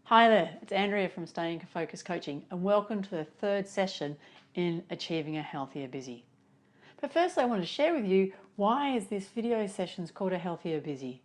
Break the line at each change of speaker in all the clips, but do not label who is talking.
Hi there, it's Andrea from Staying Focused Coaching and welcome to the third session in Achieving a Healthier Busy. But first I want to share with you why is this video session called a Healthier Busy.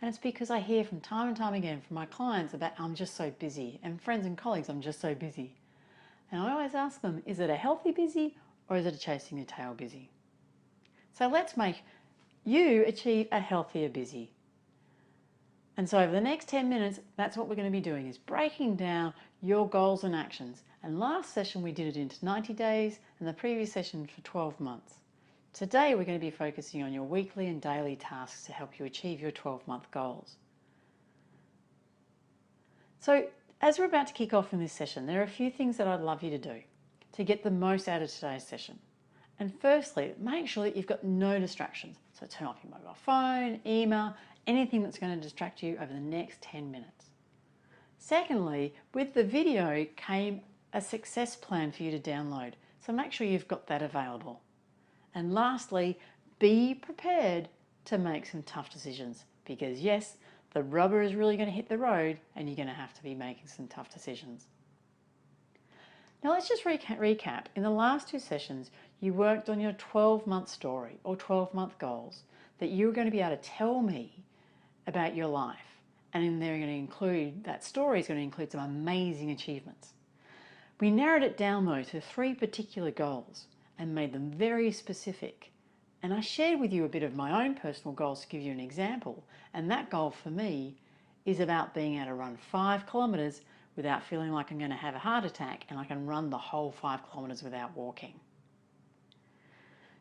And it's because I hear from time and time again from my clients about I'm just so busy, and friends and colleagues, I'm just so busy. And I always ask them, is it a healthy busy or is it a chasing your tail busy? So let's make you achieve a healthier busy. And so over the next 10 minutes, that's what we're going to be doing, is breaking down your goals and actions. And last session we did it into 90 days and the previous session for 12 months. Today we're going to be focusing on your weekly and daily tasks to help you achieve your 12-month goals. So as we're about to kick off in this session, there are a few things that I'd love you to do to get the most out of today's session. And firstly, make sure that you've got no distractions. So turn off your mobile phone, email, anything that's going to distract you over the next 10 minutes. Secondly, with the video came a success plan for you to download. So make sure you've got that available. And lastly, be prepared to make some tough decisions because yes, the rubber is really going to hit the road and you're going to have to be making some tough decisions. Now let's just recap. In the last two sessions, you worked on your 12-month story or 12-month goals that you were going to be able to tell me about your life. And they're going to include, that story is going to include some amazing achievements. We narrowed it down though to 3 particular goals and made them very specific. And I shared with you a bit of my own personal goals to give you an example. And that goal for me is about being able to run 5 kilometres without feeling like I'm going to have a heart attack, and I can run the whole 5 kilometres without walking.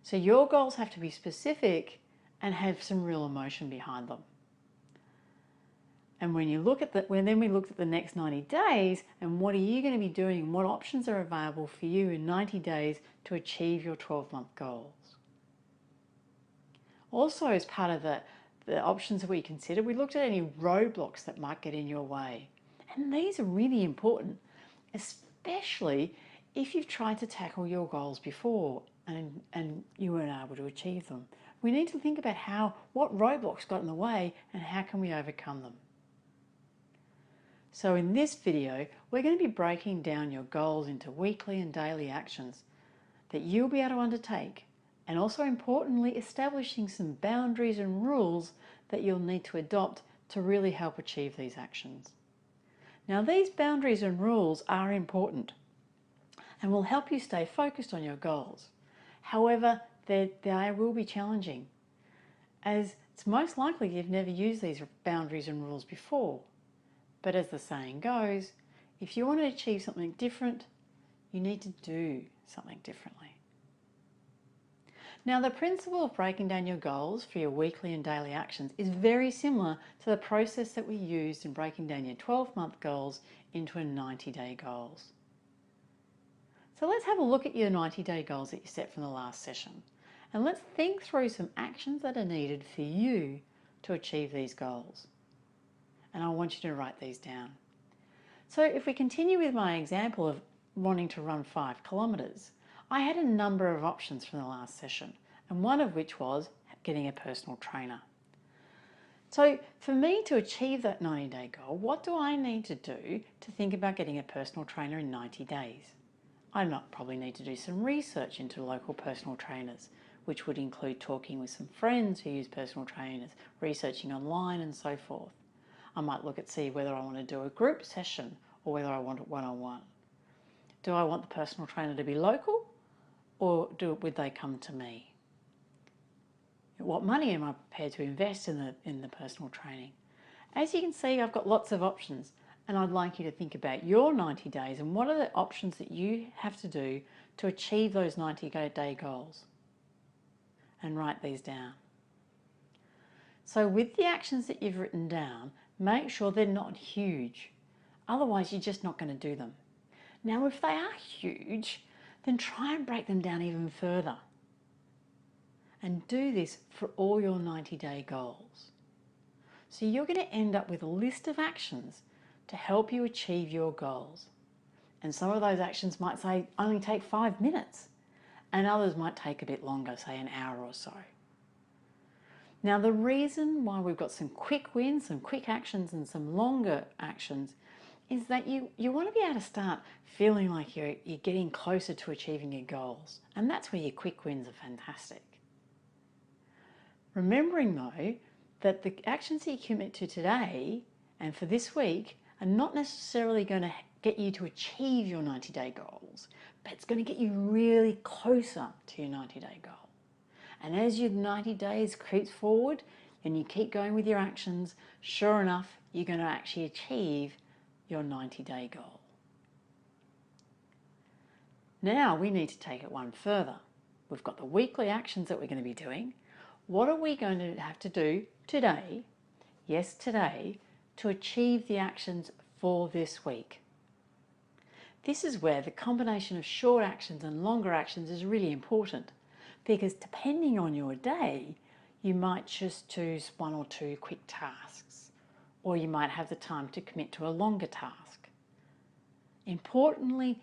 So your goals have to be specific and have some real emotion behind them. And when you look at then we looked at the next 90 days and what are you going to be doing and what options are available for you in 90 days to achieve your 12-month goals. Also, as part of the options that we considered, we looked at any roadblocks that might get in your way. And these are really important, especially if you've tried to tackle your goals before and you weren't able to achieve them. We need to think about what roadblocks got in the way and how can we overcome them. So in this video, we're going to be breaking down your goals into weekly and daily actions that you'll be able to undertake, and also importantly, establishing some boundaries and rules that you'll need to adopt to really help achieve these actions. Now, these boundaries and rules are important and will help you stay focused on your goals. However, they will be challenging, as it's most likely you've never used these boundaries and rules before. But as the saying goes, if you want to achieve something different, you need to do something differently. Now, the principle of breaking down your goals for your weekly and daily actions is very similar to the process that we used in breaking down your 12-month goals into a 90-day goals. So let's have a look at your 90-day goals that you set from the last session. And let's think through some actions that are needed for you to achieve these goals. And I want you to write these down. So if we continue with my example of wanting to run 5 kilometres, I had a number of options from the last session, and one of which was getting a personal trainer. So for me to achieve that 90-day goal, what do I need to do to think about getting a personal trainer in 90 days? I might probably need to do some research into local personal trainers, which would include talking with some friends who use personal trainers, researching online and so forth. I might look at see whether I want to do a group session or whether I want it one-on-one. Do I want the personal trainer to be local or would they come to me? What money am I prepared to invest in the personal training? As you can see, I've got lots of options, and I'd like you to think about your 90 days and what are the options that you have to do to achieve those 90-day goals. And write these down. So with the actions that you've written down, make sure they're not huge. Otherwise, you're just not going to do them. Now, if they are huge, then try and break them down even further. And do this for all your 90-day goals. So you're going to end up with a list of actions to help you achieve your goals. And some of those actions might say only take 5 minutes, and others might take a bit longer, say an hour or so. Now, the reason why we've got some quick wins, some quick actions and some longer actions is that you want to be able to start feeling like you're getting closer to achieving your goals. And that's where your quick wins are fantastic. Remembering though, that the actions that you commit to today and for this week are not necessarily going to get you to achieve your 90-day goals, but it's going to get you really closer to your 90-day goal. And as your 90 days creeps forward and you keep going with your actions, sure enough, you're going to actually achieve your 90-day goal. Now we need to take it one further. We've got the weekly actions that we're going to be doing. What are we going to have to do today, yes today, to achieve the actions for this week? This is where the combination of short actions and longer actions is really important, because depending on your day, you might just choose one or two quick tasks, or you might have the time to commit to a longer task. Importantly,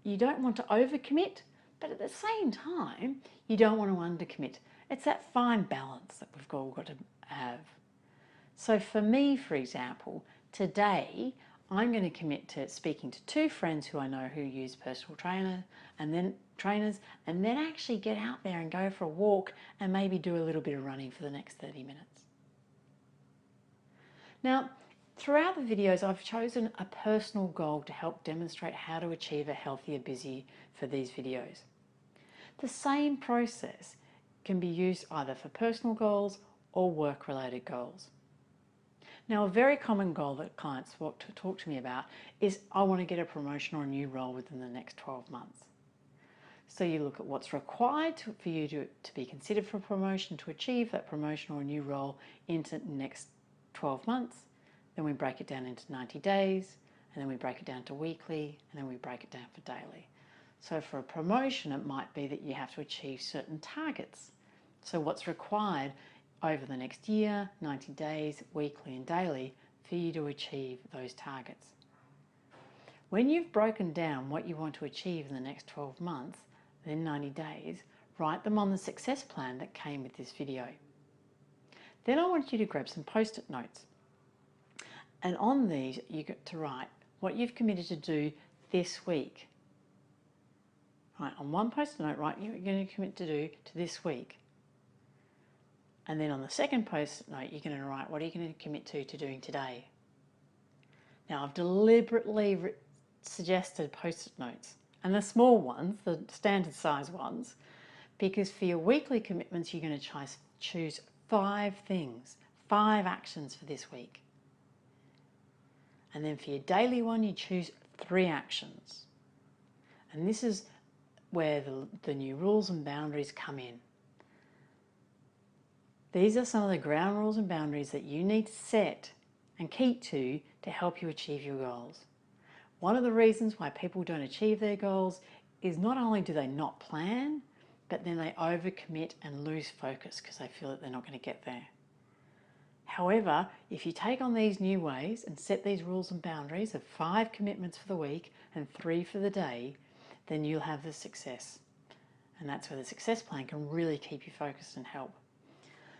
you don't want to overcommit, but at the same time, you don't want to undercommit. It's that fine balance that we've all got to have. So for me, for example, today I'm going to commit to speaking to 2 friends who I know who use personal trainers, and then actually get out there and go for a walk and maybe do a little bit of running for the next 30 minutes. Now, throughout the videos, I've chosen a personal goal to help demonstrate how to achieve a healthier busy for these videos. The same process can be used either for personal goals or work-related goals. Now, a very common goal that clients talk to me about is, I want to get a promotion or a new role within the next 12 months. So you look at what's required for you to be considered for promotion, to achieve that promotion or a new role into the next 12 months. Then we break it down into 90 days, and then we break it down to weekly, and then we break it down for daily. So for a promotion, it might be that you have to achieve certain targets. So what's required over the next year, 90 days, weekly and daily, for you to achieve those targets. When you've broken down what you want to achieve in the next 12 months, then 90 days, write them on the success plan that came with this video. Then I want you to grab some post-it notes. And on these, you get to write what you've committed to do this week. Right, on one post-it note, write what you're going to commit to do to this week. And then on the second post-it note, you're going to write what are you going to commit to doing today. Now, I've deliberately suggested post-it notes, and the small ones, the standard size ones, because for your weekly commitments, you're going to choose 5 things, 5 actions for this week. And then for your daily one, you choose 3 actions. And this is where the new rules and boundaries come in. These are some of the ground rules and boundaries that you need to set and keep to help you achieve your goals. One of the reasons why people don't achieve their goals is not only do they not plan, but then they overcommit and lose focus because they feel that they're not going to get there. However, if you take on these new ways and set these rules and boundaries of 5 commitments for the week and 3 for the day, then you'll have the success. And that's where the success plan can really keep you focused and help.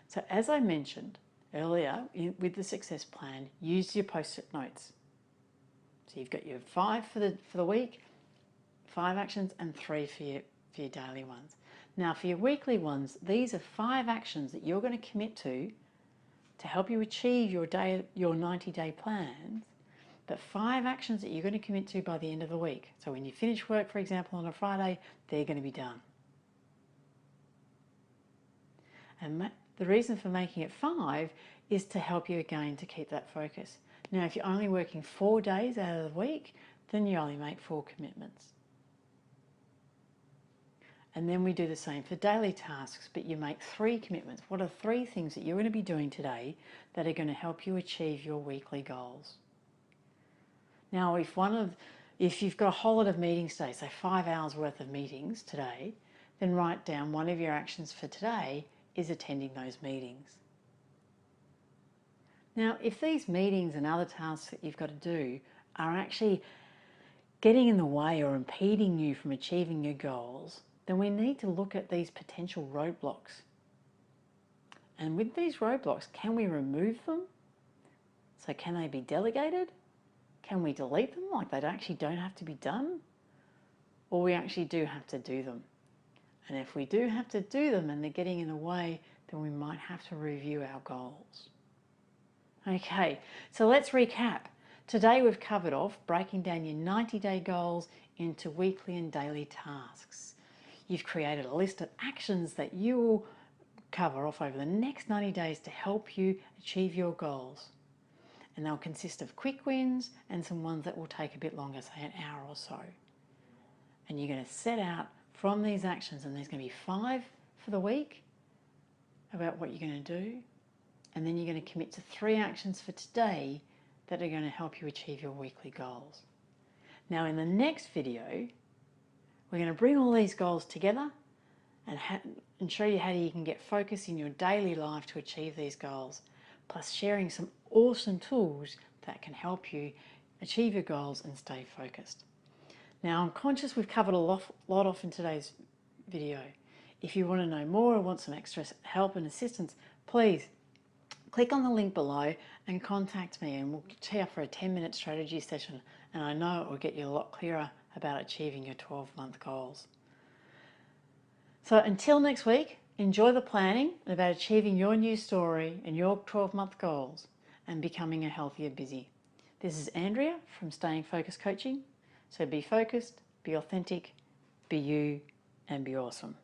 So as I mentioned earlier, with the success plan, use your post-it notes. So you've got your 5 for the week, 5 actions, and 3 for your daily ones. Now for your weekly ones, these are 5 actions that you're going to commit to help you achieve your 90-day plans, but 5 actions that you're going to commit to by the end of the week. So when you finish work, for example, on a Friday, they're going to be done. And the reason for making it 5 is to help you again to keep that focus. Now, if you're only working 4 days out of the week, then you only make 4 commitments. And then we do the same for daily tasks, but you make 3 commitments. What are 3 things that you're going to be doing today that are going to help you achieve your weekly goals? Now, if you've got a whole lot of meetings today, say 5 hours worth of meetings today, then write down one of your actions for today is attending those meetings. Now, if these meetings and other tasks that you've got to do are actually getting in the way or impeding you from achieving your goals, then we need to look at these potential roadblocks. And with these roadblocks, can we remove them? So can they be delegated? Can we delete them, like they actually don't have to be done? Or we actually do have to do them? And if we do have to do them and they're getting in the way, then we might have to review our goals. Okay, so let's recap. Today we've covered off breaking down your 90-day goals into weekly and daily tasks. You've created a list of actions that you will cover off over the next 90 days to help you achieve your goals. And they'll consist of quick wins and some ones that will take a bit longer, say an hour or so. And you're going to set out from these actions, and there's going to be 5 for the week about what you're going to do. And then you're going to commit to 3 actions for today that are going to help you achieve your weekly goals. Now in the next video, we're going to bring all these goals together and show you how you can get focus in your daily life to achieve these goals, plus sharing some awesome tools that can help you achieve your goals and stay focused. Now I'm conscious we've covered a lot off in today's video. If you want to know more or want some extra help and assistance, please click on the link below and contact me, and we'll tee up for a 10-minute strategy session, and I know it will get you a lot clearer about achieving your 12-month goals. So until next week, enjoy the planning about achieving your new story and your 12-month goals and becoming a healthier busy. This is Andrea from Staying Focused Coaching. So be focused, be authentic, be you, and be awesome.